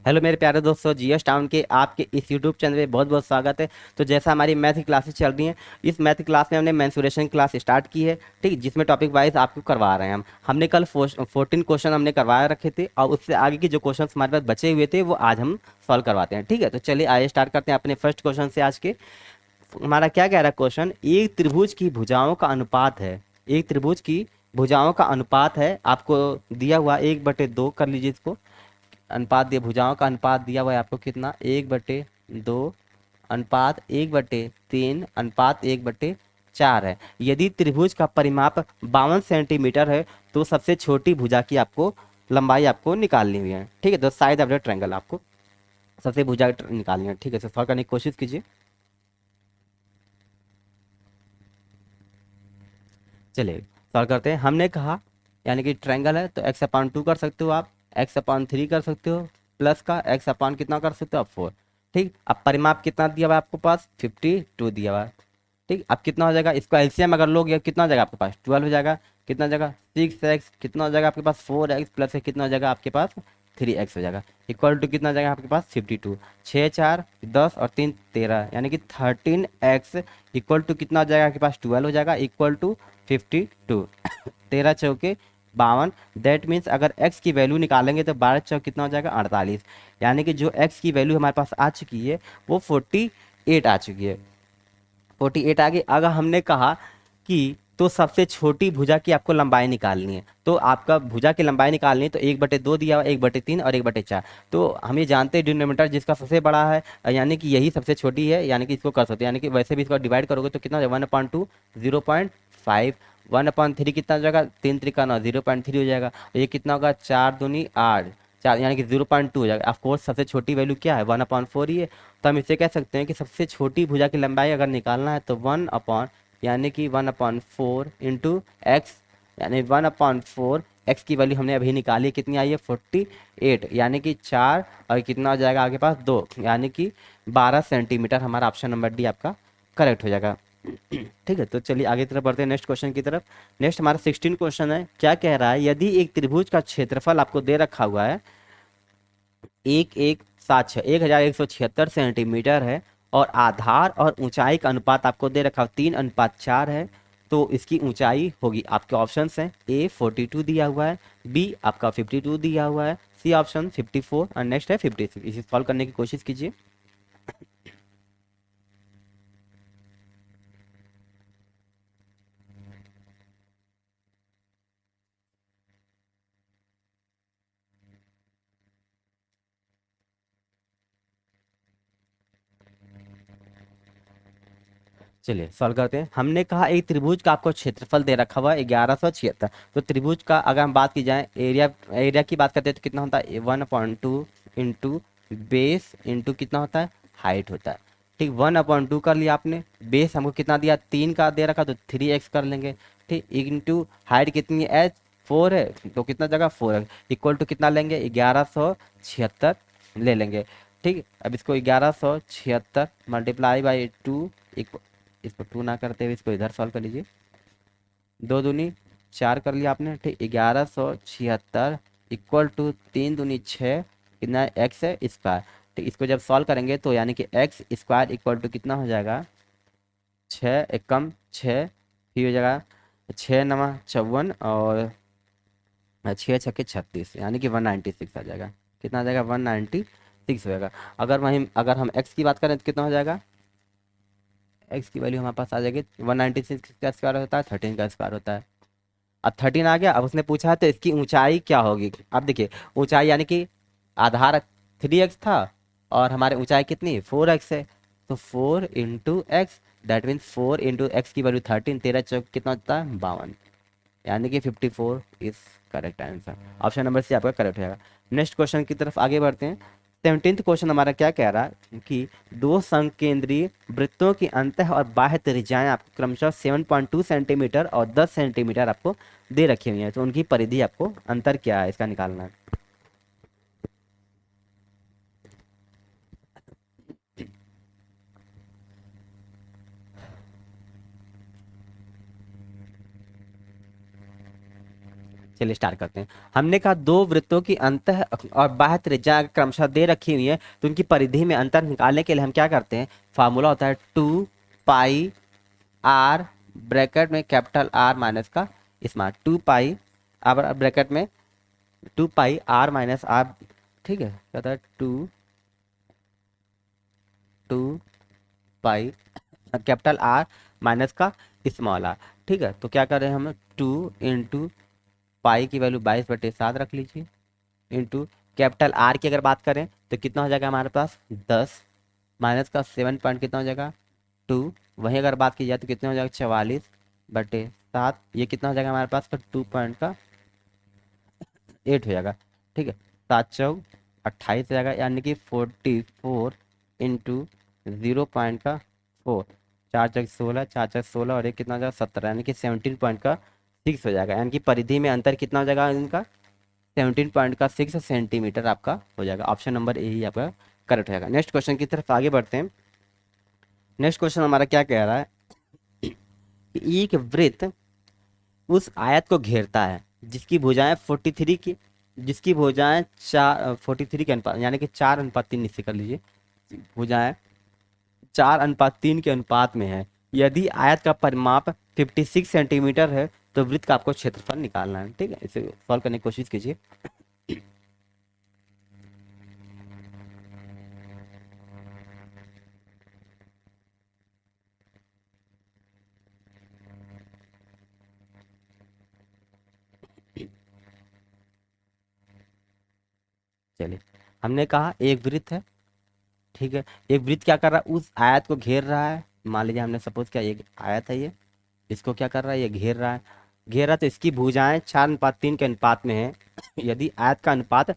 Hello मेरे प्यारे दोस्तों, जीएस टाउन के आपके इस यूट्यूब चैनल पे बहुत बहुत स्वागत है। तो जैसा हमारी मैथ की क्लासेस चल रही हैं, इस मैथ क्लास में हमने मेंसुरेशन क्लास स्टार्ट की है। ठीक, जिसमें टॉपिक वाइज आपको करवा रहे हैं हमने कल 14 क्वेश्चन हमने करवा रखे थे, और उससे आगे के जो क्वेश्चन हमारे पास बचे हुए थे वो आज हम सॉल्व करवाते हैं। ठीक है, तो चलिए आइए स्टार्ट करते हैं अपने फर्स्ट क्वेश्चन से आज के। हमारा क्या कह रहा है क्वेश्चन, एक त्रिभुज की भुजाओं का अनुपात है। एक त्रिभुज की भुजाओं का अनुपात है आपको दिया हुआ 1/2 कर लीजिए इसको। अनुपात दिया, भुजाओं का अनुपात दिया हुआ है आपको कितना, 1/2 अनुपात 1/3 अनुपात 1/4 है। यदि त्रिभुज का परिमाप 52 सेंटीमीटर है तो सबसे छोटी भुजा की आपको लंबाई आपको निकालनी हुई है। ठीक है, तो साइड ऑफ द ट्रायंगल आपको सबसे भुजा निकालनी है। ठीक है, सॉल्व करने की कोशिश कीजिए। चलिए सॉल्व करते हैं। हमने कहा यानी कि ट्रायंगल है तो x/2 कर सकते हो आप, x/3 कर सकते हो, प्लस का x/ कितना कर सकते हो आप 4। ठीक, अब परिमाप कितना दिया हुआ है आपको पास, 52 दिया हुआ है। ठीक, अब कितना हो जाएगा, इसको एलसीएम अगर लोगे कितना हो जाएगा आपके पास, 12 हो जाएगा। कितना हो जाएगा 6x, कितना हो जाएगा आपके पास 4x, प्लस है कितना हो जाएगा आपके पास 3x हो जाएगा। इक्वल टू कितना हो जाएगा आपके पास 52। 6 4 10 और 3 13, यानी कि 13x इक्वल टू कितना हो जाएगा आपके पास 12 हो जाएगा, इक्वल टू 52। 13 चौके 52। दैट मीन्स अगर x की वैल्यू निकालेंगे तो 12 चौक कितना हो जाएगा 48, यानी कि जो x की वैल्यू हमारे पास आ चुकी है वो 48 आ चुकी है। 48 आगे अगर हमने कहा कि तो सबसे छोटी भुजा की आपको लंबाई निकालनी है, तो आपका भुजा की लंबाई निकालनी है तो 1/2 दिया हुआ, 1/3 और 1/4। तो हम ये जानते हैं डिनोमिनेटर जिसका सबसे बड़ा है यानी कि यही सबसे छोटी है, यानी कि इसको कर सकते हैं, यानी कि वैसे भी इसको डिवाइड करोगे तो कितना हो जाएगा 1/2 0.5। 1/3 कितना हो जाएगा, 3 3 का 9 0.3 हो जाएगा। ये कितना होगा 4 दूनी 8, 4 यानी कि 0.2 हो जाएगा। ऑफकोर्स सबसे छोटी वैल्यू क्या है 1/4 ही है। तो हम इसे कह सकते हैं कि सबसे छोटी भुजा की लंबाई अगर निकालना है तो 1 यानी कि 1/4 इंटू एक्स, यानी 1/4 एक्स की वैल्यू हमने अभी निकाली, कितनी आई है 48, यानी कि 4 और कितना हो जाएगा आपके पास 2, यानी कि 12 सेंटीमीटर। हमारा ऑप्शन नंबर डी आपका करेक्ट हो जाएगा। ठीक है, तो चलिए आगे की तरफ बढ़ते हैं नेक्स्ट क्वेश्चन की तरफ। नेक्स्ट हमारा 16 क्वेश्चन है। क्या कह रहा है, यदि एक त्रिभुज का क्षेत्रफल आपको दे रखा हुआ है 1176 है, और आधार और ऊंचाई का अनुपात आपको दे रखा है 3:4 है, तो इसकी ऊंचाई होगी, आपके ऑप्शंस हैं ए 42 दिया हुआ है, बी आपका 52 दिया हुआ है, सी ऑप्शन 54 और नेक्स्ट है 56। इसे सॉल्व करने की कोशिश कीजिए। चलिए सॉल्व करते हैं। हमने कहा एक त्रिभुज का आपको क्षेत्रफल दे रखा हुआ है 1176। तो त्रिभुज का अगर हम बात की जाए, एरिया एरिया की बात करते हैं तो कितना होता है 1/2 इंटू बेस इंटू कितना होता है हाइट होता है। ठीक, 1/2 कर लिया आपने, बेस हमको कितना दिया 3 का दे रखा तो 3x कर लेंगे। ठीक, इंटू हाइट कितनी है h 4 है तो कितना जगह 4x इक्वल टू कितना लेंगे 1176 ले लेंगे। ठीक, अब इसको 1176 मल्टीप्लाई बाई 2, इसको 2 ना करते हुए इसको इधर सॉल्व कर लीजिए। 2 दूनी 4 कर लिया आपने। ठीक, 1176 इक्वल टू 3 दूनी 6, कितना एक्स है स्क्वायर। ठीक, इसको जब सॉल्व करेंगे तो यानी कि एक्स स्क्वायर इक्वल टू कितना हो जाएगा 6 एकम 6, फिर हो जाएगा 6 9 54 और 6 6 36, यानी कि 196 आ जाएगा। कितना आ जाएगा 196 हो जाएगा। अगर हम एक्स की बात करें तो कितना हो जाएगा, एक्स की वैल्यू हमारे पास आ जाएगी 196 का स्क्वायर होता है 13 का स्क्वायर होता है। अब 13 आ गया। अब उसने पूछा है तो इसकी ऊंचाई क्या होगी। अब देखिए ऊंचाई यानी कि आधार 3x था और हमारी ऊंचाई कितनी 4x है, तो 4 into x, that means 4 into x की वैल्यू 13, 13 चौक कितना होता है 52, यानी कि 54 is correct answer. Option number C आपका करेक्ट हो जाएगा। नेक्स्ट क्वेश्चन की तरफ आगे बढ़ते हैं। 17th क्वेश्चन हमारा क्या कह रहा है कि दो संकेंद्रीय वृत्तों की अंतः और बाह्य त्रिज्याएं आपको क्रमशः 7.2 सेंटीमीटर और 10 सेंटीमीटर आपको दे रखी हुई हैं, तो उनकी परिधि आपको अंतर क्या है इसका निकालना है। चलिए स्टार्ट करते हैं। हमने कहा दो वृत्तों की अंतः और बाह्य त्रिज्या क्रमशः दे रखी हुई है, तो उनकी परिधि में अंतर निकालने के लिए हम क्या करते हैं, फार्मूला होता है 2 पाई आर, ब्रैकेट में कैपिटल आर माइनस का स्मॉल 2 पाई, अब ब्रैकेट में 2 पाई आर माइनस आर, ठीक है, क्या होता है 2 पाई कैपिटल आर माइनस का स्मॉल आर, ठीक है। तो क्या कर रहे हैं हम, 2 इंटू पाई की वैल्यू 22/7 रख लीजिए, इंटू कैपिटल आर की अगर बात करें तो कितना हो जाएगा हमारे पास 10, माइनस का 7 पॉइंट कितना हो जाएगा 2, वहीं अगर बात की जाए तो कितना हो जाएगा 44/7, ये कितना हो जाएगा हमारे पास का 2 पॉइंट का 8 हो जाएगा, ठीक है। 7 चौक 28 हो जाएगा, यानी कि 44 इंटू 0.4, 4 चौक 16, 4 चौक 16 और एक कितना हो जाएगा 17, यानी कि 17.6 हो जाएगा, यानी कि परिधि में अंतर कितना हो जाएगा इनका 17.6 सेंटीमीटर आपका हो जाएगा। ऑप्शन नंबर ए ही आपका करेक्ट हो जाएगा। नेक्स्ट क्वेश्चन की तरफ आगे बढ़ते हैं। नेक्स्ट क्वेश्चन हमारा क्या कह रहा है कि एक वृत्त उस आयत को घेरता है जिसकी भुजाएं 43 की, जिसकी भुजाएं 43 के अनुपात, यानी कि 4:3 निश्चित कर लीजिए, भुजाएं 4:3 के अनुपात में है। यदि आयत का परिमाप 56 सेंटीमीटर है तो वृत्त का आपको क्षेत्रफल निकालना है, ठीक है। इसे सॉल्व करने की कोशिश कीजिए। चलिए, हमने कहा एक वृत्त है, ठीक है। एक वृत्त क्या कर रहा है, उस आयत को घेर रहा है। मान लीजिए हमने सपोज किया एक आयत है ये, इसको क्या कर रहा है, ये घेर रहा है। घेर रहा है तो इसकी भुजाएं 4:3 के अनुपात में है। यदि आयत का अनुपात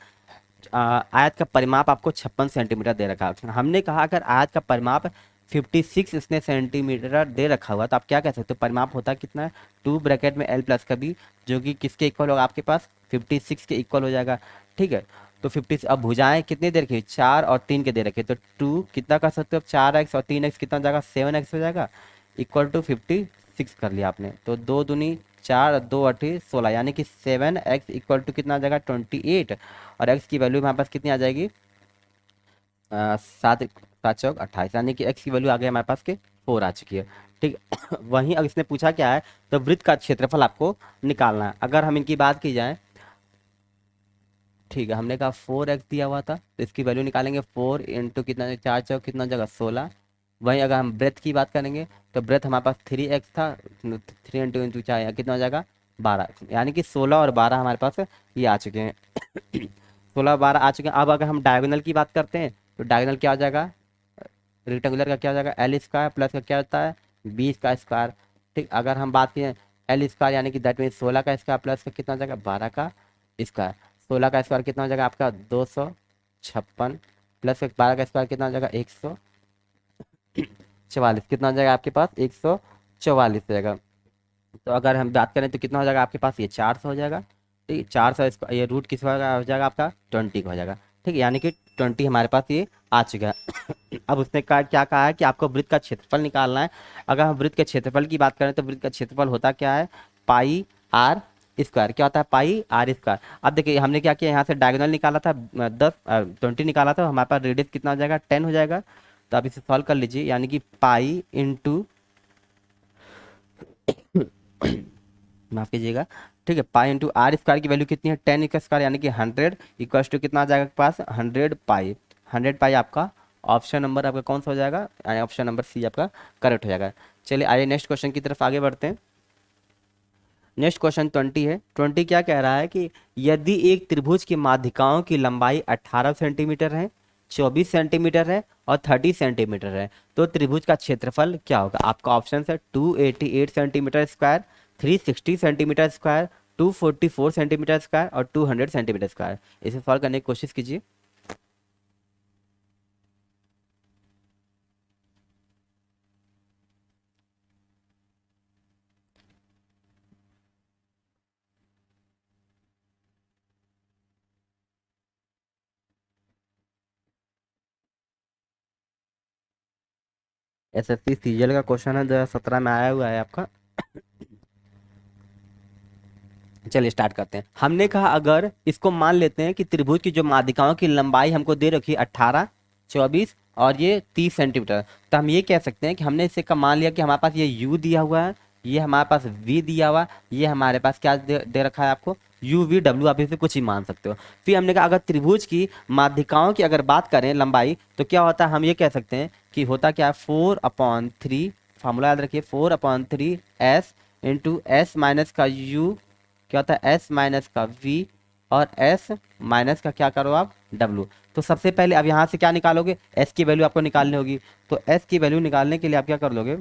आयत का परिमाप आपको 56 सेंटीमीटर दे रखा है। हमने कहा अगर आयत का परिमाप 56 इसने सेंटीमीटर दे रखा हुआ तो आप क्या कह सकते हो, परिमाप होता कितना है 2 ब्रैकेट में l प्लस का b, जो कि किसके इक्वल होगा आपके पास 56 के इक्वल हो जाएगा, ठीक है। तो 50, अब भुजाएं कितने दे रखी है 4 और 3 के दे रखे, तो 2 कितना कर सकते हो, 4x और 3x कितना हो जाएगा 7x हो जाएगा, इक्वल टू 56 कर लिया आपने। तो 2 दूनी 4, 2 8 16, यानी कि 7x इक्वल टू कितना आ जाएगा 28, और x की वैल्यू हमारे पास कितनी आ जाएगी 7 7 चौक 28, यानी कि x की वैल्यू आ गई हमारे पास के 4 आ चुकी है, ठीक है। वहीं अब इसने पूछा क्या है, तो वृत्त का क्षेत्रफल आपको निकालना है। अगर हम इनकी बात की जाए, ठीक है, हमने कहा 4x दिया हुआ था तो इसकी वैल्यू निकालेंगे 4 इंटू कितना 4 चौक कितना जगह 16। वहीं अगर हम ब्रेथ की बात करेंगे तो ब्रेथ हमारे पास 3x था, 3 इंटू 4 कितना हो जाएगा 12, यानी कि 16 और 12 हमारे पास ये आ चुके हैं। 16 12 आ चुके हैं। अब अगर हम डायगोनल की बात करते हैं तो डायगोनल क्या हो जाएगा, रेक्टेंगुलर का क्या हो जाएगा l² प्लस का क्या होता है b², ठीक। अगर हम बात करें l² यानी कि दैट मीन 16 का स्क्वायर प्लस का कितना हो जाएगा 12 का स्क्वायर, 16 का स्क्वायर कितना हो जाएगा आपका 256, प्लस 12 का स्क्वायर कितना हो जाएगा 144, कितना हो जाएगा आपके पास 144 हो जाएगा। तो अगर हम बात करें तो कितना हो जाएगा आपके पास ये 400 हो जाएगा, ठीक है। 400 इसका ये रूट किस हो जाएगा आपका 20 का हो जाएगा, ठीक है, यानी कि 20 हमारे पास ये आ चुका है। अब उसने कहा क्या कहा है कि आपको वृत्त का क्षेत्रफल निकालना है। अगर हम वृत्त के क्षेत्रफल की बात करें तो वृत्त का क्षेत्रफल होता क्या है πr², क्या होता है πr²। अब देखिए हमने क्या किया, यहाँ से डायगोनल निकाला था 20 निकाला था, हमारे पास रेडियस कितना हो जाएगा 10 हो जाएगा। तो आप इसे सॉल्व कर लीजिए, यानी कि पाई इंटू माफ कीजिएगा, ठीक है, π इंटू r² की वैल्यू कितनी है 10 का स्क्वायर, यानी कि 100 इक्वल्स टू कितना आ जाएगा आपके पास 100 पाई। 100 पाई आपका ऑप्शन नंबर आपका कौन सा हो जाएगा, ऑप्शन नंबर सी आपका करेक्ट हो जाएगा। चलिए आइए नेक्स्ट क्वेश्चन की तरफ आगे बढ़ते हैं। नेक्स्ट क्वेश्चन 20 है। 20 क्या कह रहा है कि यदि एक त्रिभुज की माध्यिकाओं की लंबाई 18 सेंटीमीटर है, 24 सेंटीमीटर है और 30 सेंटीमीटर है, तो त्रिभुज का क्षेत्रफल क्या होगा। आपका ऑप्शन है 288 centimetre square, 360 centimetre square, 244 centimetre square और 200 सेंटीमीटर स्क्वायर। इसे सॉल्व करने की कोशिश कीजिए। एसएससी सीजीएल का क्वेश्चन है, 2017 में आया हुआ है आपका। चलिए स्टार्ट करते हैं। हमने कहा अगर इसको मान लेते हैं कि त्रिभुज की जो माध्यिकाओं की लंबाई हमको दे रखी है 18, 24 और ये 30 सेंटीमीटर, तो हम ये कह सकते हैं कि हमने इसे का मान लिया कि हमारे पास ये u दिया हुआ है, ये हमारे पास v दिया हुआ, ये हमारे पास क्या दे रखा है आपको u v w, आप इसे कुछ ही मान सकते हो। फिर हमने कहा अगर त्रिभुज की माध्यिकाओं की अगर बात करें लंबाई, तो क्या होता है, हम ये कह सकते हैं कि होता क्या है 4/3, फार्मूला याद रखिए 4/3 s इंटू एस माइनस का u, क्या होता है एस माइनस का v, और एस माइनस का क्या करो आप w। तो सबसे पहले अब यहाँ से क्या निकालोगे, s की वैल्यू आपको निकालनी होगी। तो s की वैल्यू निकालने के लिए आप क्या कर लोगे,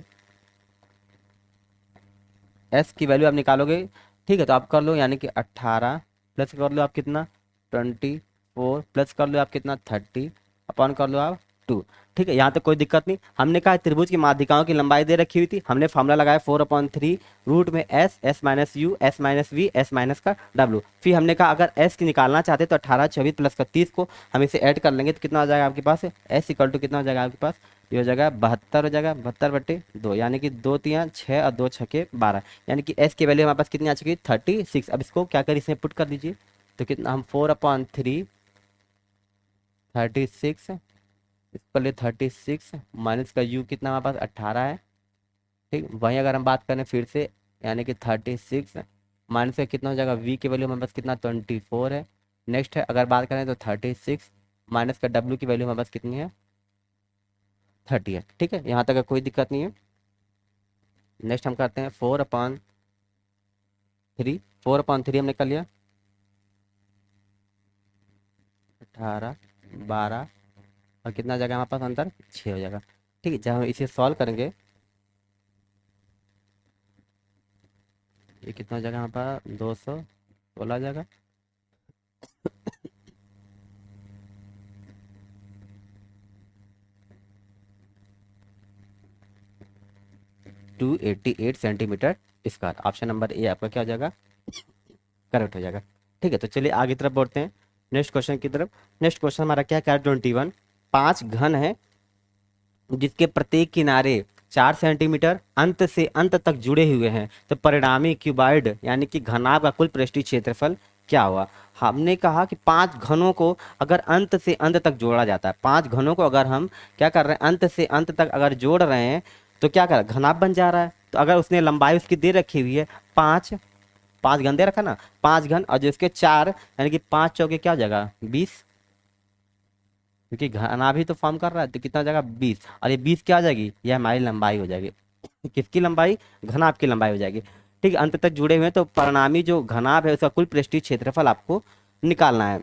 s की वैल्यू आप निकालोगे, ठीक है। तो आप कर लो यानी कि 18 प्लस कर लो आप कितना 24 प्लस कर लो आप कितना 30 अपॉन कर लो आप 2। ठीक है, यहाँ तक कोई दिक्कत नहीं। हमने कहा त्रिभुज की माध्यिकाओं की लंबाई दे रखी हुई थी, हमने फॉर्मूला लगाया 4/3 रूट में s, s minus u, s minus v, s minus का डब्ल्यू। फिर हमने कहा अगर एस की निकालना चाहते तो 18, 24 प्लस का 30 को हम इसे ऐड कर लेंगे तो कितना हो जाएगा आपके पास, एस इक्वल टू कितना हो जाएगा आपके पास, ये हो जाएगा 72 हो जाएगा, 72/2, यानी कि 2 3 6 और 2 6 12, यानी कि एस की वैल्यू हमारे पास कितनी आ चुकी है 36। अब इसको क्या करें, इसमें पुट कर दीजिए, तो कितना हम 4/3 36, इसको ले 36 माइनस का u कितना हमारे पास 18 है। ठीक, वहीं अगर हम बात करें फिर से, यानी कि 36 माइनस का कितना हो जाएगा, v की वैल्यू हमारे पास कितना 24 है। नेक्स्ट है अगर बात करें तो 36 माइनस का w की वैल्यू हमारे पास कितनी है 30 है। ठीक है, यहाँ तक का कोई दिक्कत नहीं है। नेक्स्ट हम करते हैं 4/3, 4/3 हमने कर लिया, 18, 12 और कितना आ जाएगा हमारे पास अंतर 6 हो जाएगा। ठीक है, जब हम इसे सॉल्व करेंगे ये कितना हो जाएगा हमारे पास 216 आ जाएगा। 288 centimetre square, option number A आपका क्या हो जाएगा, करेक्ट हो जाएगा। ठीक है, तो चलिए आगे तरफ बढ़ते हैं नेक्स्ट क्वेश्चन की तरफ। नेक्स्ट क्वेश्चन हमारा क्या है 21, 5 घन है जिसके प्रत्येक किनारे 4 सेंटीमीटर अंत से अंत तक जुड़े हुए हैं, तो परिणामी क्यूबॉइड यानी कि घनाभ का कुल पृष्ठीय क्षेत्रफल क्या हुआ। हमने कहा कि 5 घनों को अगर अंत से अंत तक जोड़ा जाता है, 5 घनों को अगर हम क्या कर रहे हैं अंत से अंत तक अगर जोड़ रहे हैं तो क्या कर घनाभ बन जा रहा है। तो अगर उसने लंबाई उसकी दे रखी हुई है 5, 5 घन दे रखा ना, 5 घन और जो इसके 4 यानी कि 5 चौके क्या हो जाएगा 20, क्योंकि घना भी तो फॉर्म कर रहा है तो कितना हो जाएगा 20, और ये 20 क्या हो जाएगी, ये हमारी लंबाई हो जाएगी। किसकी लंबाई, घनाभ की लंबाई हो जाएगी। ठीक है, अंत तक जुड़े हुए हैं तो परिणामी जो घनाभ है उसका कुल पृष्ठीय क्षेत्रफल आपको निकालना है।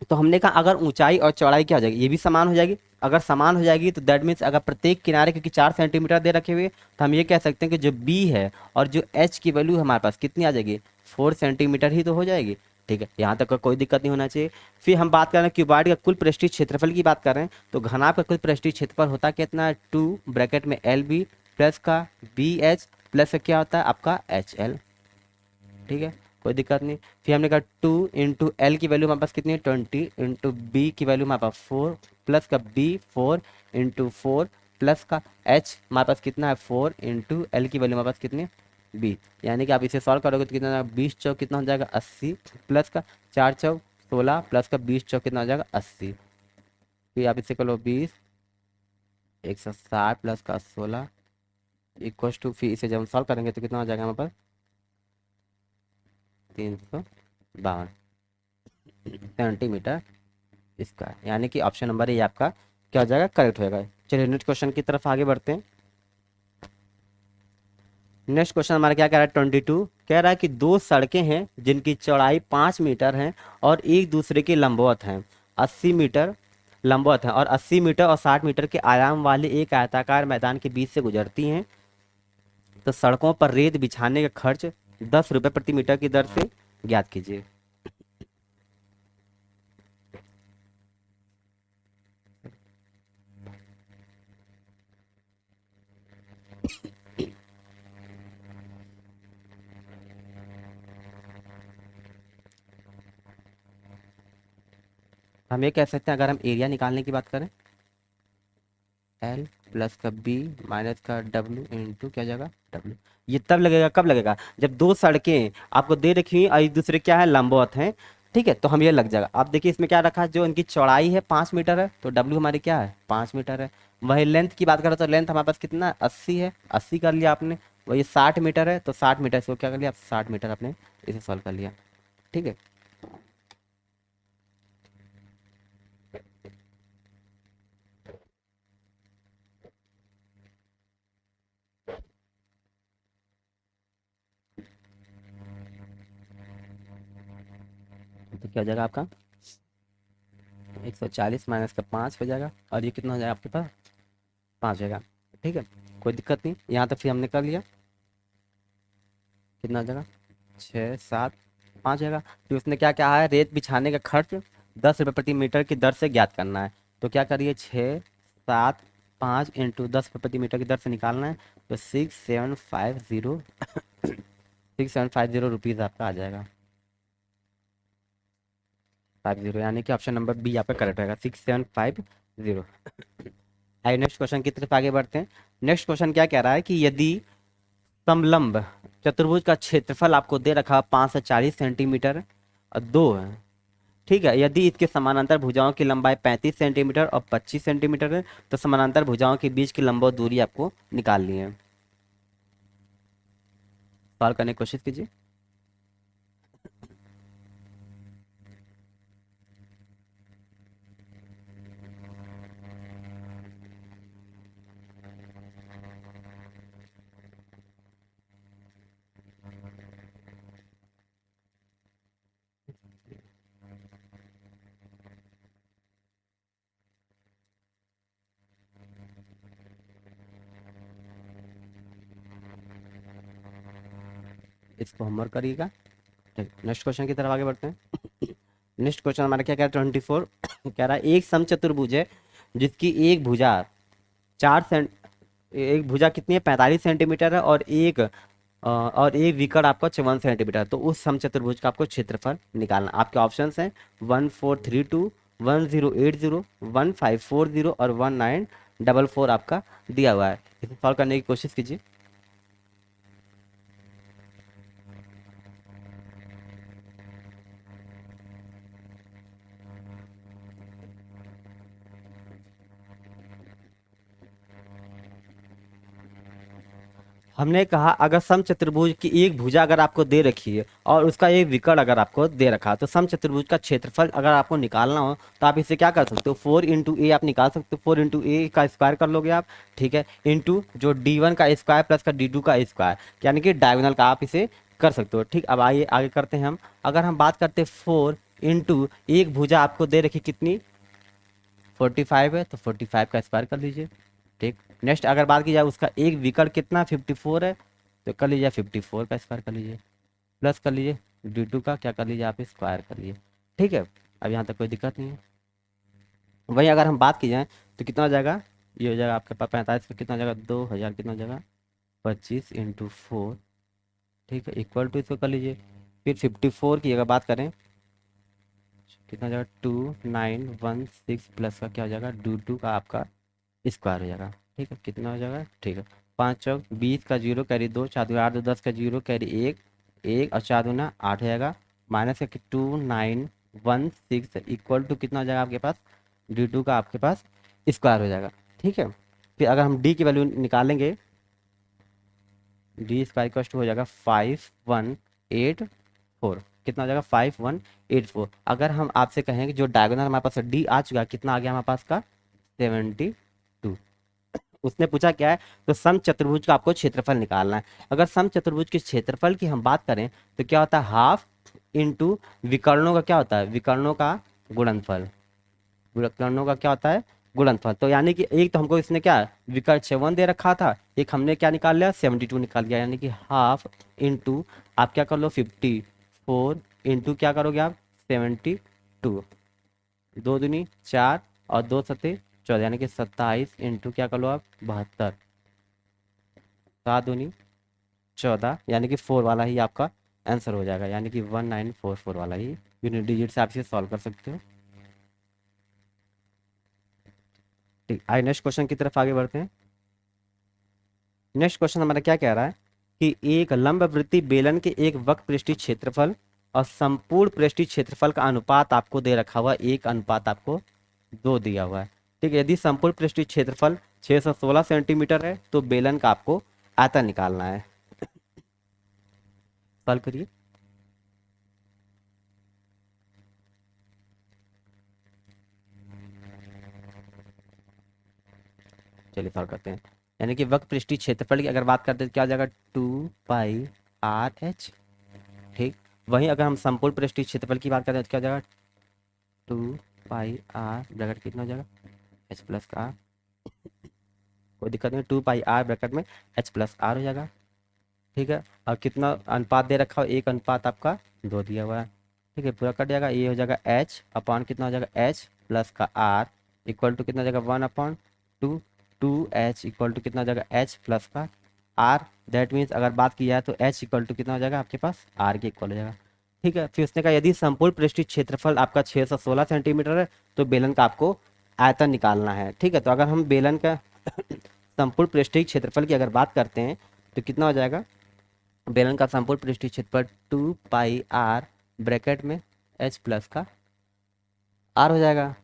तो हमने कहा अगर ऊंचाई और चौड़ाई क्या हो जाएगी, ये भी समान हो जाएगी। अगर समान हो जाएगी तो दैट मीन्स अगर प्रत्येक किनारे क्योंकि 4 सेंटीमीटर दे रखे हुए तो हम ये कह सकते हैं कि जो बी है और जो एच की वैल्यू हमारे पास कितनी आ जाएगी 4 सेंटीमीटर ही तो हो जाएगी। ठीक है, यहाँ तक का कोई दिक्कत नहीं होना चाहिए। फिर हम बात कर रहे हैं क्यूबॉइड का कुल पृष्ठीय क्षेत्रफल की बात कर रहे हैं, तो घनाभ का कुल पृष्ठीय क्षेत्रफल होता कितना है 2 ब्रैकेट में एल बी प्लस का बी एच प्लस क्या होता है आपका एच एल। ठीक है, कोई दिक्कत नहीं। फिर हमने कहा 2 इंटू एल की वैल्यू हमारे पास कितनी है 20 इंटू बी की वैल्यू हमारे पास 4 प्लस का बी 4 इंटू 4 प्लस का एच हमारे पास कितना है 4 इंटू एल की वैल्यू हमारे पास कितनी बी, यानी कि आप इसे सॉल्व करोगे तो कितना 20 चौक कितना हो जाएगा 80 प्लस का 4 चौक 16 प्लस का 20 चौक कितना हो जाएगा 80। फिर आप इसे कर लो 20 160 प्लस का 16 इक्वस टू, फिर इसे जब हम सॉल्व करेंगे तो कितना हो जाएगा हमारे पास 352 सेंटीमीटर स्क्वायर, यानी कि ऑप्शन नंबर ये आपका क्या हो जाएगा करेक्ट हो जाएगा। चलिए नेक्स्ट क्वेश्चन की तरफ आगे बढ़ते हैं। नेक्स्ट क्वेश्चन हमारा क्या कह रहा है 22, कह रहा है कि दो सड़कें हैं जिनकी चौड़ाई 5 मीटर है और एक दूसरे के लंबवत हैं 80 मीटर लंबवत हैं और 80 मीटर और 60 मीटर के आयाम वाले एक आयताकार मैदान के बीच से गुजरती हैं, तो सड़कों पर रेत बिछाने का खर्च 10 रुपये प्रति मीटर की दर से ज्ञात कीजिए। हम ये कह सकते हैं अगर हम एरिया निकालने की बात करें एल प्लस का बी माइनस का डब्ल्यू इंटू क्या जाएगा डब्ल्यू। ये तब लगेगा, कब लगेगा, जब दो सड़कें आपको दे रखी हुई और एक दूसरे क्या है लंबवत हैं। ठीक है, तो हम ये लग जाएगा। आप देखिए इसमें क्या रखा है, जो इनकी चौड़ाई है 5 मीटर है, तो डब्ल्यू हमारी क्या है 5 मीटर है। वही लेंथ की बात करें तो लेंथ हमारे पास कितना है 80 है, 80 कर लिया आपने। वही 60 मीटर है, तो 60 मीटर से क्या कर लिया आप 60 मीटर आपने इसे सॉल्व कर लिया। ठीक है, तो क्या हो जाएगा आपका 140 माइनस का 5 हो जाएगा, और ये कितना हो जाएगा आपके पास 5 हो जाएगा। ठीक है, कोई दिक्कत नहीं, यहाँ तक फिर हमने कर लिया। कितना हो जाएगा 6 7 5 जाएगा। फिर उसने क्या क्या है, रेत बिछाने का खर्च 10 रुपये प्रति मीटर की दर से ज्ञात करना है। तो क्या करिए 6 7 5 इंटू 10 रुपये प्रति मीटर की दर से निकालना है। तो 6750 6750 रुपीज़ आपका आ जाएगा 50, यानी कि ऑप्शन नंबर बी आपका करेक्ट रहेगा 6750। आइए नेक्स्ट क्वेश्चन की तरफ आगे बढ़ते हैं। नेक्स्ट क्वेश्चन क्या कह रहा है कि यदि समलंब चतुर्भुज का क्षेत्रफल आपको दे रखा 540 सेंटीमीटर और दो है। ठीक है, यदि इसके समानांतर भुजाओं की लंबाई 35 सेंटीमीटर और 25 सेंटीमीटर है, तो समानांतर भुजाओं के बीच की लंबवत दूरी आपको निकालनी है। सॉल्व करने की कोशिश कीजिए। इसको होमवर्क करिएगा। ठीक, नेक्स्ट क्वेश्चन की तरफ आगे बढ़ते हैं। नेक्स्ट क्वेश्चन हमारा क्या कह रहा है 24 कह रहा है एक समचतुर्भुज है जिसकी एक भुजा 4 सेंट, एक भुजा कितनी है 45 सेंटीमीटर है, और एक विकर्ण आपका 54 सेंटीमीटर। तो उस समचतुर्भुज का आपको क्षेत्रफल निकालना। आपके ऑप्शंस हैं 1432, 1080, 1540 और 1944 आपका दिया हुआ है। इसे सॉल्व करने की कोशिश कीजिए। हमने कहा अगर समचतुर्भुज की एक भुजा अगर आपको दे रखी है और उसका एक विकर्ण अगर आपको दे रखा है, तो समचतुर्भुज का क्षेत्रफल अगर आपको निकालना हो तो आप इसे क्या कर सकते हो 4 इंटू ए आप निकाल सकते हो। 4 इंटू ए का स्क्वायर कर लोगे आप। ठीक है, इंटू जो D1 का स्क्वायर प्लस का D2 का स्क्वायर, यानी कि डायगोनल का आप इसे कर सकते हो। ठीक, अब आइए आगे करते हैं हम। अगर हम बात करते हैं 4 इंटू एक भुजा आपको दे रखी कितनी 45 है, तो 45 का स्क्वायर कर लीजिए। ठीक, नेक्स्ट अगर बात की जाए उसका एक विकर्ण कितना 54 है, तो कर लीजिए 54 का स्क्वायर कर लीजिए, प्लस कर लीजिए D2 का क्या कर लीजिए आप स्क्वायर कर लीजिए। ठीक है, अब यहाँ तक कोई दिक्कत नहीं है। वहीं अगर हम बात की जाए तो कितना हो जाएगा, ये हो जाएगा आपके पास 45 का कितना हो जाएगा 2000 कितना हो जाएगा 25 इंटू 4। ठीक है, इक्वल टू इसको कर लीजिए। फिर 54 की अगर बात करें कितना हो जाएगा 2916 प्लस का क्या हो जाएगा D2 का आपका स्क्वायर हो जाएगा। ठीक है, कितना हो जाएगा, ठीक है 5 चौक 20 का जीरो कैरी 2 4 2 8 2 10 का जीरो कैरी 1 1 और 4 दूना 8 हो जाएगा। माइनस का 2916 इक्वल टू कितना हो जाएगा आपके पास D2 का आपके पास स्क्वायर हो जाएगा। ठीक है, फिर अगर हम D की वैल्यू निकालेंगे D स्क्वायर इक्वल टू हो जाएगा 5184। कितना हो जाएगा 5184। अगर हम आपसे कहें कि जो डायगोनल हमारे पास D आ चुका है कितना आ गया हमारे पास का 72। उसने पूछा क्या है, तो समचतुर्भुज का आपको क्षेत्रफल निकालना है। अगर समचतुर्भुज के क्षेत्रफल की हम बात करें तो क्या होता है हाफ इंटू विकर्णों का क्या होता है विकर्णों का गुणनफल। विकर्णों का क्या होता है गुणनफल। तो यानी कि एक तो हमको इसने क्या विकर्ण 51 दे रखा था, एक हमने क्या निकाल लिया 72 निकाल लिया, यानी कि हाफ इंटू आप क्या कर लो 54 इंटू क्या करोगे आप 72। दो दूनी 4 और 2 सत्ते 14, यानी कि 27 इंटू क्या कर लो आप 72। 7 दूनी 14, यानी कि 4 वाला ही आपका आंसर हो जाएगा, यानी कि 1944 वाला ही यूनिट डिजिट से आप इसे सॉल्व कर सकते हो। ठीक, आइए नेक्स्ट क्वेश्चन की तरफ आगे बढ़ते हैं। नेक्स्ट क्वेश्चन हमारा क्या कह रहा है कि एक लंबवृत्तीय बेलन के एक वक्र पृष्ठीय क्षेत्रफल और संपूर्ण पृष्ठीय क्षेत्रफल का अनुपात आपको दे रखा हुआ है, 1 आपको 2 दिया हुआ है। ठीक है, यदि संपूर्ण पृष्ठीय क्षेत्रफल 616 सेंटीमीटर है तो बेलन का आपको आयतन निकालना है। सॉल्व करिए। चलिए सॉल्व करते हैं। यानी कि वक्र पृष्ठीय क्षेत्रफल की अगर बात करते हैं तो क्या हो जाएगा, 2πr h। ठीक, वहीं अगर हम संपूर्ण पृष्ठीय क्षेत्रफल की बात करते हैं तो क्या हो जाएगा, 2πr ब्रैकेट कितना हो जाएगा, h प्लस का r। कोई दिक्कत नहीं, 2πr ब्रैकेट में h प्लस r हो जाएगा। ठीक है, और कितना अनुपात दे रखा हो, 1 आपका 2 दिया हुआ है। ठीक है, पूरा कट जाएगा, ये हो जाएगा h अपॉन कितना हो जाएगा, h प्लस का r इक्वल टू कितना हो जाएगा, 1/2। 2h इक्वल टू कितना हो जाएगा, h प्लस का r। दैट मीन्स अगर बात की जाए तो h इक्वल टू कितना हो जाएगा आपके पास, r के इक्वल हो जाएगा। ठीक है, फिर उसने कहा यदि संपूर्ण पृष्ठीय क्षेत्रफल आपका 616 सेंटीमीटर है तो बेलन का आपको आयतन निकालना है। ठीक है, तो अगर हम बेलन का संपूर्ण पृष्ठीय क्षेत्रफल की अगर बात करते हैं तो कितना हो जाएगा, बेलन का संपूर्ण पृष्ठीय क्षेत्रफल 2πr ब्रैकेट में h प्लस का r हो जाएगा।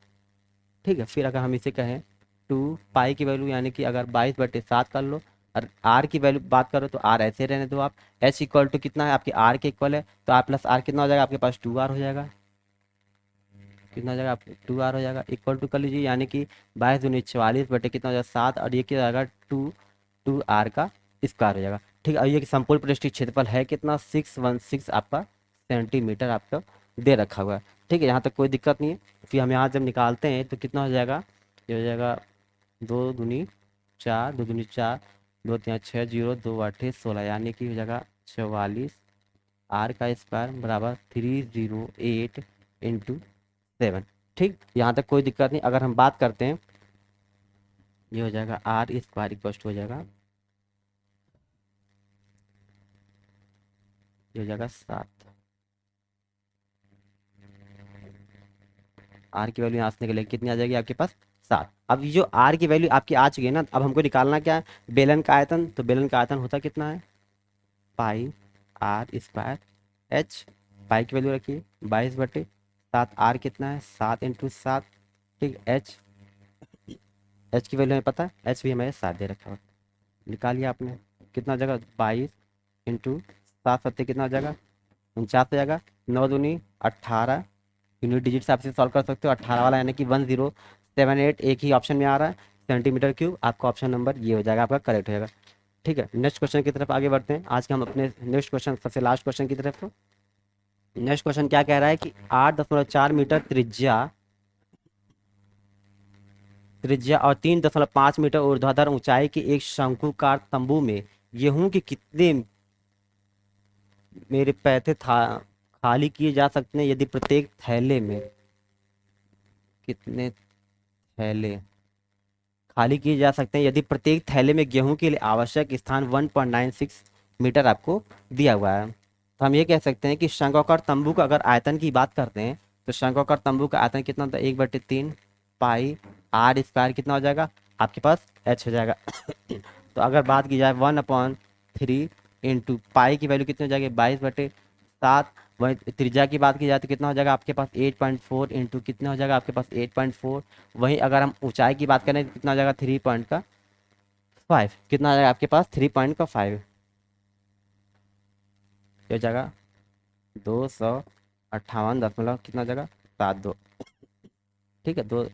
ठीक है, फिर अगर हम इसे कहें 2 की वैल्यू यानी कि अगर 22/7 कर लो और r की वैल्यू बात करो तो r ऐसे रहने दो आप। h इक्वल टू कितना है आपके r के इक्वल है तो r प्लस r कितना हो जाएगा आपके पास, 2r हो जाएगा। कितना हो जाएगा आपको, 2r हो जाएगा इक्वल टू कर लीजिए, यानी कि 22×44 कितना हो जाएगा 7 और ये क्या हो जाएगा 2r का स्क्वायर हो जाएगा। ठीक है, और ये संपूर्ण पृष्ठीय क्षेत्रफल है कितना, 616 आपका सेंटीमीटर आपका दे रखा हुआ है। ठीक है, यहाँ तक कोई दिक्कत नहीं है। फिर हम यहाँ जब निकालते हैं तो कितना हो जाएगा, ये हो जाएगा 2×4, 2×4, 2×3 6, 0, 2×8 16, यानी कि हो जाएगा 44 r का स्क्वायर बराबर 308×7। ठीक, यहाँ तक कोई दिक्कत नहीं। अगर हम बात करते हैं, ये हो जाएगा r स्क्वायर इक्वल हो जाएगा, ये हो जाएगा 7। r की वैल्यू यहाँ से निकलेगी कितनी आ जाएगी आपके पास, 7। अब ये जो r की वैल्यू आपकी आ चुकी है ना, अब हमको निकालना क्या है, बेलन का आयतन। तो बेलन का आयतन होता कितना है, पाई r स्क्वायर h। पाई की वैल्यू रखिए 22/7, r कितना है 7×7। ठीक, h की वैल्यू हमें पता है, h भी हमें 7 दे रखा है। निकालिए आपने, कितना हो जाएगा 22×7 कितना हो जाएगा, 49 हो जाएगा। 9×2=18, यूनिट डिजिट से आप इसे सॉल्व कर सकते हो। 18 वाला यानी कि 1078 एक ही ऑप्शन में आ रहा है, सेंटीमीटर क्यूब। आपका ऑप्शन नंबर ये हो जाएगा, आपका करेक्ट हो जाएगा। ठीक है, नेक्स्ट क्वेश्चन की तरफ आगे बढ़ते हैं। आज के हम अपने नेक्स्ट क्वेश्चन, सबसे लास्ट क्वेश्चन की तरफ। नेक्स्ट क्वेश्चन क्या कह रहा है कि 8.4 मीटर त्रिज्या त्रिज्या और 3.5 मीटर ऊर्ध्वाधर ऊंचाई की एक शंकुकार तंबू में गेहूं के कितने मेरे पैसे था खाली किए जा सकते हैं यदि प्रत्येक थैले में, कितने थैले खाली किए जा सकते हैं यदि प्रत्येक थैले में गेहूं के लिए आवश्यक स्थान 1.96 मीटर आपको दिया हुआ है। तो हम ये कह सकते हैं कि शंक्वाकार तंबू का अगर आयतन की बात करते हैं तो शंक्वाकार तंबू का आयतन कितना होता है, 1/3 पाई r स्क्वायर कितना हो जाएगा आपके पास, h हो जाएगा। तो अगर बात की जाए 1/3 इंटू पाई की वैल्यू कितनी हो जाएगी, 22/7। वही त्रिज्या की बात की जाए तो कितना हो जाएगा आपके पास 8.4 इंटू कितना हो जाएगा आपके पास 8.4। वहीं अगर हम ऊंचाई की बात करें तो कितना हो जाएगा 3.5, कितना आ जाएगा आपके पास 3.5, ये हो जाएगा 258 कितना हो जाएगा 72। ठीक है, दो,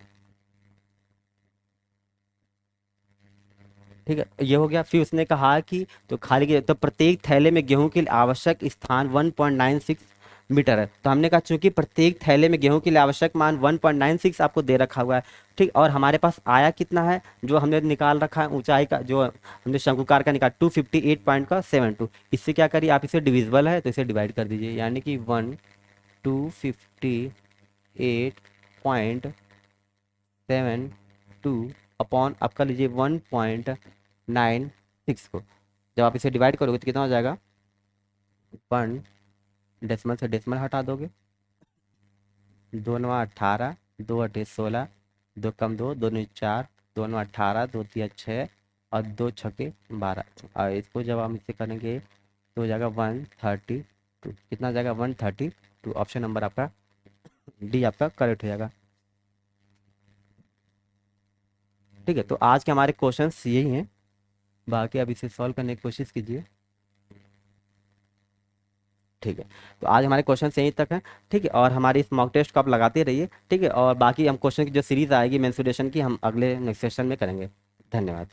ठीक है, ये हो गया। फिर उसने कहा कि तो खाली के तो प्रत्येक थैले में गेहूं के लिए आवश्यक स्थान 1.96 मीटर है। तो हमने कहा चूंकि प्रत्येक थैले में गेहूं के लिए आवश्यक मान 1.96 आपको दे रखा हुआ है। ठीक, और हमारे पास आया कितना है जो हमने निकाल रखा है ऊंचाई का, जो हमने शंकुकार का निकाला 258.72। इससे क्या करिए आप, इसे डिविजिबल है तो इसे डिवाइड कर दीजिए, यानी कि 258.72 अपॉन आप कर लीजिए 1.96 को। जब आप इसे डिवाइड करोगे तो कितना हो जाएगा, 1 डेसिमल से डेसिमल हटा दोगे, 2×9 18, 2×8 16, 2 कम 2, 2×9 4, दोनों 18, दो तिया 6 और दो छके 12। और इसको जब हम इसे करेंगे तो हो जाएगा 132। कितना हो जाएगा 132। ऑप्शन नंबर आपका डी आपका करेक्ट हो जाएगा। ठीक है, तो आज के हमारे क्वेश्चंस यही हैं। बाकी अब इसे सॉल्व करने की कोशिश कीजिए। ठीक है, तो आज हमारे क्वेश्चन यहीं तक हैं। ठीक है, और हमारी इस मॉक टेस्ट को आप लगाते रहिए। ठीक है, और बाकी हम क्वेश्चन की जो सीरीज आएगी मेंसुरेशन की हम अगले नेक्स्ट सेशन में करेंगे। धन्यवाद।